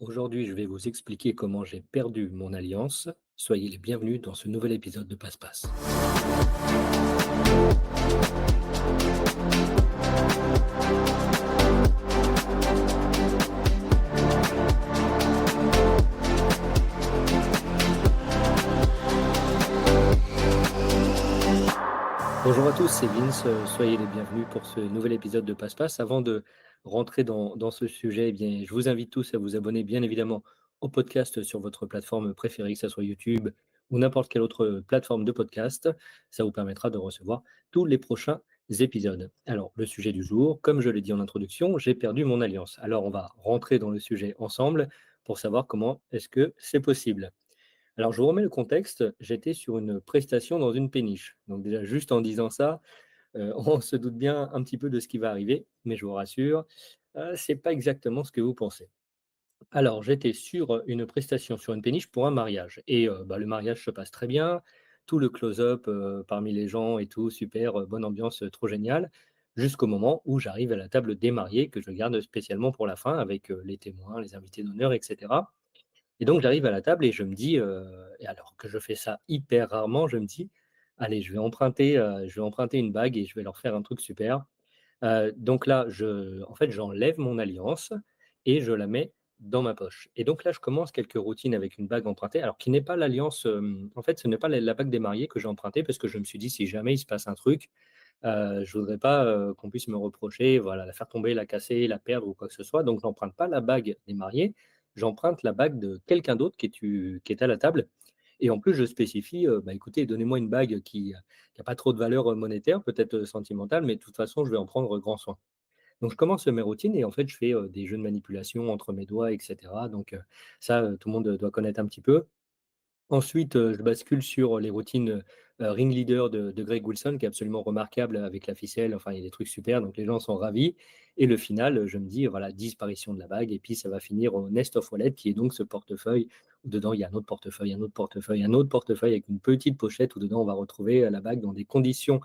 Aujourd'hui, je vais vous expliquer comment j'ai perdu mon alliance. Soyez les bienvenus dans ce nouvel épisode de Passe-Passe. Bonjour à tous, c'est Vince. Soyez les bienvenus pour ce nouvel épisode de Passe-Passe. Avant de rentrer dans ce sujet, eh bien, je vous invite tous à vous abonner bien évidemment au podcast sur votre plateforme préférée, que ce soit YouTube ou n'importe quelle autre plateforme de podcast. Ça vous permettra de recevoir tous les prochains épisodes. Alors, le sujet du jour, comme je l'ai dit en introduction, j'ai perdu mon alliance. Alors, on va rentrer dans le sujet ensemble pour savoir comment est-ce que c'est possible. Alors, je vous remets le contexte. J'étais sur une prestation dans une péniche. Donc, déjà, juste en disant ça, on se doute bien un petit peu de ce qui va arriver, mais je vous rassure, c'est pas exactement ce que vous pensez. Alors, j'étais sur une prestation sur une péniche pour un mariage et bah, le mariage se passe très bien. Tout le close-up, parmi les gens et tout, super, bonne ambiance, trop génial. Jusqu'au moment où j'arrive à la table des mariés que je garde spécialement pour la fin avec, les témoins, les invités d'honneur et cetera. Et donc j'arrive à la table et je me dis, et alors que je fais ça hyper rarement, je me dis: «Allez, je vais emprunter une bague et je vais leur faire un truc super». Donc là, en fait, j'enlève mon alliance et je la mets dans ma poche. Et donc là, je commence quelques routines avec une bague empruntée, alors qui n'est pas l'alliance, en fait, ce n'est pas la bague des mariés que j'ai empruntée parce que je me suis dit: «Si jamais il se passe un truc, je voudrais pas, qu'on puisse me reprocher, voilà, la faire tomber, la casser, la perdre ou quoi que ce soit». Donc j'emprunte pas la bague des mariés, j'emprunte la bague de quelqu'un d'autre qui est à la table. Et en plus, je spécifie, bah, écoutez, donnez-moi une bague qui a pas trop de valeur, monétaire, peut-être, sentimentale, mais de toute façon, je vais en prendre grand soin. Donc je commence mes routines et en fait, je fais, des jeux de manipulation entre mes doigts et cetera. Donc ça, tout le monde, doit connaître un petit peu. Ensuite, je bascule sur les routines, Ring Leader de Greg Wilson qui est absolument remarquable avec la ficelle, enfin il y a des trucs super, donc les gens sont ravis et le final, je me dis, voilà, disparition de la bague et puis ça va finir au Nest of Wallet qui est donc ce portefeuille où dedans il y a un autre portefeuille, un autre portefeuille, un autre portefeuille avec une petite pochette où dedans on va retrouver, la bague dans des conditions,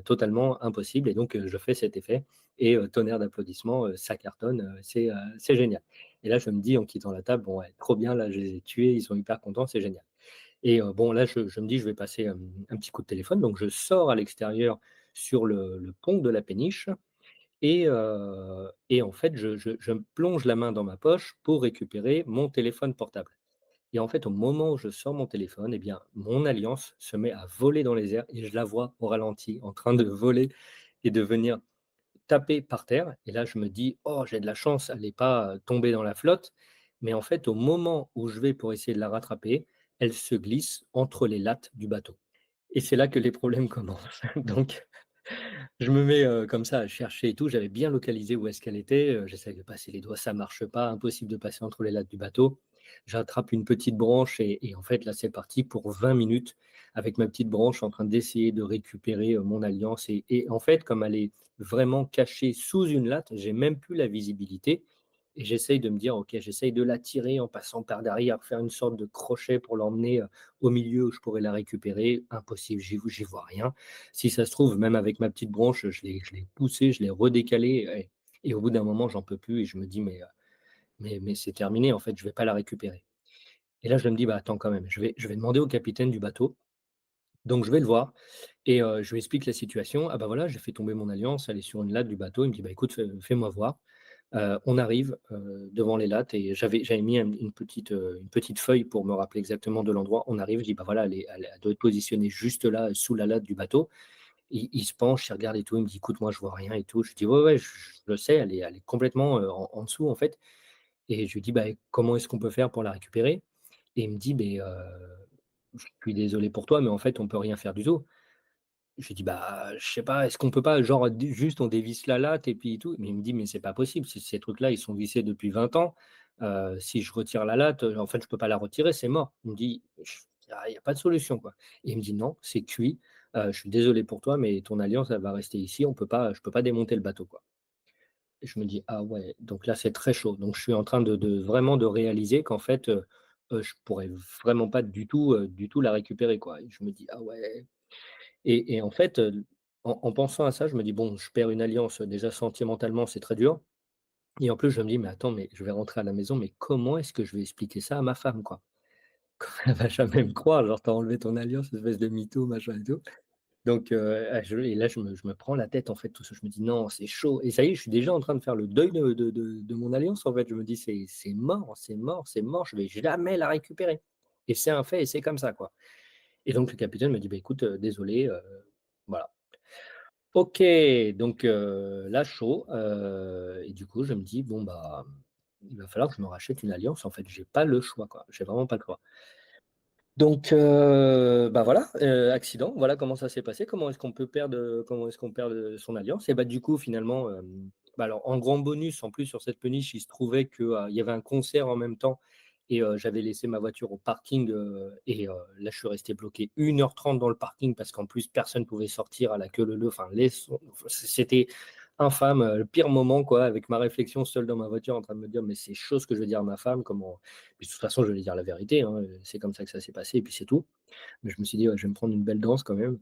totalement impossibles et donc je fais cet effet et tonnerre d'applaudissements, ça cartonne, c'est génial. Et là je me dis en quittant la table: «Bon ouais, trop bien là, je les ai tués, ils sont hyper contents, c'est génial». Et bon là, je me dis: «Je vais passer, un petit coup de téléphone», donc je sors à l'extérieur sur le pont de la péniche et en fait, je me plonge la main dans ma poche pour récupérer mon téléphone portable et en fait, au moment où je sors mon téléphone et bien, mon alliance se met à voler dans les airs et je la vois au ralenti en train de voler et de venir taper par terre et là, je me dis: «Oh, j'ai de la chance, elle n'est pas, tombée dans la flotte», mais en fait, au moment où je vais pour essayer de la rattraper, elle se glisse entre les lattes du bateau et c'est là que les problèmes commencent. Donc je me mets, comme ça à chercher et tout. J'avais bien localisé où est-ce qu'elle était, j'essaye de passer les doigts, ça marche pas, impossible de passer entre les lattes du bateau. J'attrape une petite branche et en fait, là, c'est parti pour 20 minutes avec ma petite branche en train d'essayer de récupérer, mon alliance et en fait, comme elle est vraiment cachée sous une latte, j'ai même plus la visibilité et j'essaye de me dire: «OK, j'essaye de la tirer en passant par derrière, faire une sorte de crochet pour l'emmener, au milieu où je pourrais la récupérer». Impossible, j'y vois rien. Si ça se trouve, même avec ma petite branche, je l'ai poussée, je l'ai redécalée et au bout d'un moment, j'en peux plus et je me dis: «Mais c'est terminé, en fait, je vais pas la récupérer». Et là, je me dis: «Bah, attends quand même, je vais demander au capitaine du bateau». Donc je vais le voir et je lui explique la situation. «Ah bah, voilà, j'ai fait tomber mon alliance, elle est sur une latte du bateau». Il me dit: «Bah, écoute, fais-moi voir». On arrive, devant les lattes et j'avais mis une petite feuille pour me rappeler exactement de l'endroit. On arrive, je dis: «Bah, voilà, elle doit être positionnée juste là, sous la latte du bateau». Il se penche, il regarde et tout, il me dit: «Écoute, moi, je vois rien et tout». Je dis: «Ouais, ouais, je le sais, elle est complètement, en dessous, en fait» et je lui dis: «Bah, comment est-ce qu'on peut faire pour la récupérer?» Et il me dit: «Beh, je suis désolé pour toi, mais en fait, on peut rien faire du tout». Je lui dis: «Bah, je sais pas, est-ce qu'on peut pas, genre, d juste on dévisse la latte et puis tout?» Mais il me dit: «Mais c'est pas possible, ces trucs-là, ils sont vissés depuis 20 ans. Si je retire la latte, en fait, je peux pas la retirer, c'est mort». Il me dit: «Il y a pas de solution, quoi». Et il me dit: «Non, c'est cuit, je suis désolé pour toi, mais ton alliance, elle va rester ici, je peux pas démonter le bateau, quoi». Et je me dis: «Ah ouais», donc là, c'est très chaud. Donc je suis en train de vraiment de réaliser qu'en fait, je pourrais vraiment pas du tout la récupérer, quoi. Et je me dis: «Ah ouais». Et en fait, en pensant à ça, je me dis: «Bon, je perds une alliance, déjà sentimentalement, c'est très dur. et en plus, je me dis: «Mais attends, mais je vais rentrer à la maison, mais comment est-ce que je vais expliquer ça à ma femme, quoi?» Elle va jamais me croire, genre: «Tu as enlevé ton alliance, espèce de mytho, machin et tout». Donc et là, je me prends la tête, en fait, tout ça. Je me dis: «Non, c'est chaud» et ça y est, je suis déjà en train de faire le deuil de mon alliance, en fait. Je me dis: «C'est mort, c'est mort, c'est mort, je vais jamais la récupérer» et c'est un fait et c'est comme ça, quoi. Et donc le capitaine me dit: «Bah, écoute, désolé, voilà». OK, donc là, chaud, et du coup, je me dis: «Bon, bah, il va falloir que je me rachète une alliance, en fait, j'ai pas le choix, quoi, j'ai vraiment pas le choix». Donc bah, voilà, accident, voilà comment ça s'est passé. Comment est-ce qu'on perd, son alliance et bah, du coup, finalement, bah, alors en grand bonus, en plus, sur cette péniche, il se trouvait que, il y avait un concert en même temps et j'avais laissé ma voiture au parking, et là, je suis resté bloqué 1h30 dans le parking parce qu'en plus, personne pouvait sortir à la queue leu leu. Enfin, c'était infâme, le pire moment, quoi, avec ma réflexion seul dans ma voiture en train de me dire: «Mais c'est chaud ce que je vais dire à ma femme, comment». Puis de toute façon, je vais lui dire la vérité, hein, c'est comme ça que ça s'est passé et puis c'est tout. Mais je me suis dit: «Ouais, je vais me prendre une belle danse quand même»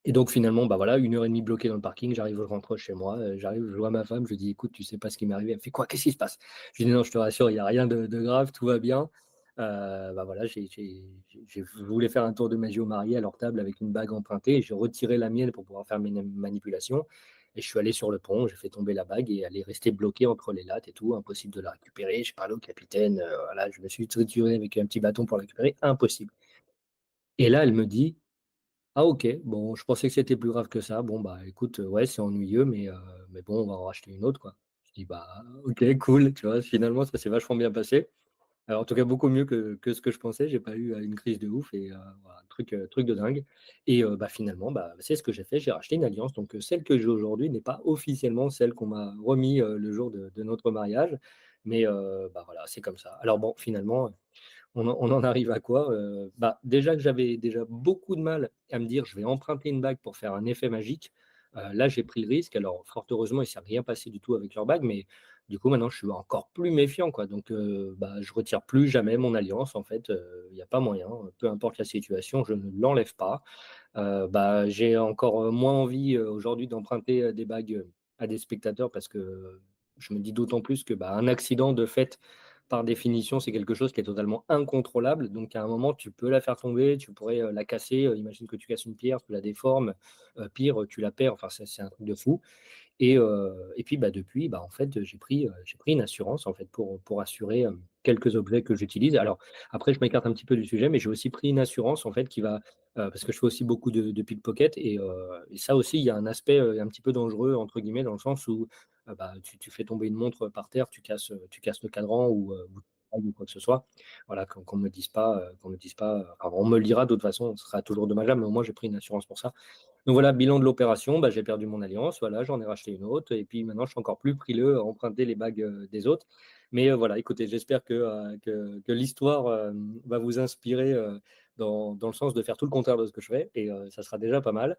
et donc finalement, bah, voilà, 1 heure et demie bloqué dans le parking, j'arrive, je rentre chez moi, j'arrive, je vois ma femme, je lui dis: «Écoute, tu sais pas ce qui m'est arrivé». Elle me fait: «Quoi? Qu'est-ce qui se passe?» Je lui dis: «Non, je te rassure, il y a rien de grave, tout va bien». Bah, voilà, je voulais faire un tour de magie au marié à leur table avec une bague empruntée et j'ai retiré la mienne pour pouvoir faire mes manipulations et je suis allé sur le pont, j'ai fait tomber la bague et elle est restée bloquée entre les lattes et tout, impossible de la récupérer. J'ai parlé au capitaine, voilà, je me suis trituré avec un petit bâton pour la récupérer, impossible. Et là, elle me dit: «Ah OK, bon, je pensais que c'était plus grave que ça. Bon, bah, écoute, ouais, c'est ennuyeux, mais bon, on va en racheter une autre, quoi». Je dis: «Bah, OK, cool», tu vois? Finalement, ça s'est vachement bien passé. Alors, en tout cas, beaucoup mieux que ce que je pensais. J'ai pas eu, une crise de ouf et voilà, truc de dingue et bah, finalement, bah, c'est ce que j'ai fait. J'ai racheté une alliance donc celle que j'ai aujourd'hui n'est pas officiellement celle qu'on m'a remis, le jour de notre mariage mais bah, voilà, c'est comme ça. Alors bon, finalement, on en arrive à quoi? Bah, déjà que j'avais déjà beaucoup de mal à me dire: «Je vais emprunter une bague pour faire un effet magique». Là, j'ai pris le risque. Alors fort heureusement, il s'est rien passé du tout avec leur bague, mais du coup, maintenant, je suis encore plus méfiant, quoi. Donc bah, je retire plus jamais mon alliance, en fait, il y a pas moyen, peu importe la situation, je ne l'enlève pas. Bah, j'ai encore, moins envie, aujourd'hui d'emprunter, des bagues, à des spectateurs parce que je me dis d'autant plus que, bah, un accident de fait, par définition, c'est quelque chose qui est totalement incontrôlable. Donc à un moment, tu peux la faire tomber, tu pourrais, la casser, imagine que tu casses une pierre, tu la déformes, pire, tu la perds, enfin c'est un truc de fou. Et puis, bah, depuis, bah, en fait, j'ai pris une assurance, en fait, pour assurer, quelques objets que j'utilise. Alors après, je m'écarte un petit peu du sujet, mais j'ai aussi pris une assurance, en fait, qui va, parce que je fais aussi beaucoup de pickpocket et ça aussi, il y a un aspect, un petit peu «dangereux» entre guillemets, dans le sens où, bah, tu fais tomber une montre par terre, tu casses le cadran ou quoi que ce soit. Voilà, qu'on me dise pas, enfin, on me le dira de toute façon, ce sera toujours dommageable, mais au moins j'ai pris une assurance pour ça. Donc voilà, bilan de l'opération, bah, j'ai perdu mon alliance, voilà, j'en ai racheté une autre et puis maintenant je suis encore plus frileux à emprunter les bagues, des autres. Mais voilà, écoutez, j'espère que l'histoire, va vous inspirer, dans le sens de faire tout le contraire de ce que je fais et ça sera déjà pas mal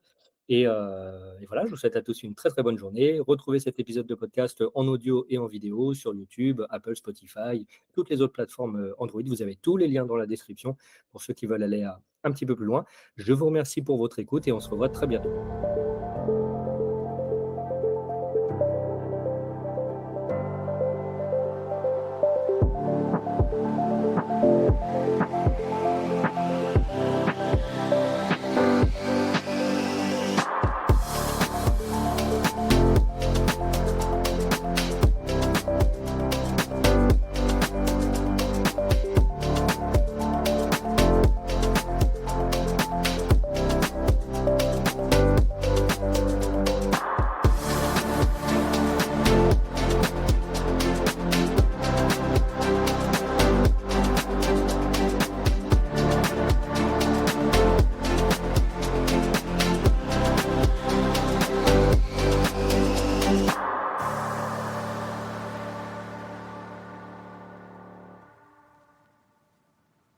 et voilà, je vous souhaite à tous une très, très bonne journée. Retrouvez cet épisode de podcast en audio et en vidéo sur YouTube, Apple, Spotify, toutes les autres plateformes, Android. Vous avez tous les liens dans la description pour ceux qui veulent aller, un petit peu plus loin. Je vous remercie pour votre écoute et on se revoit très bientôt.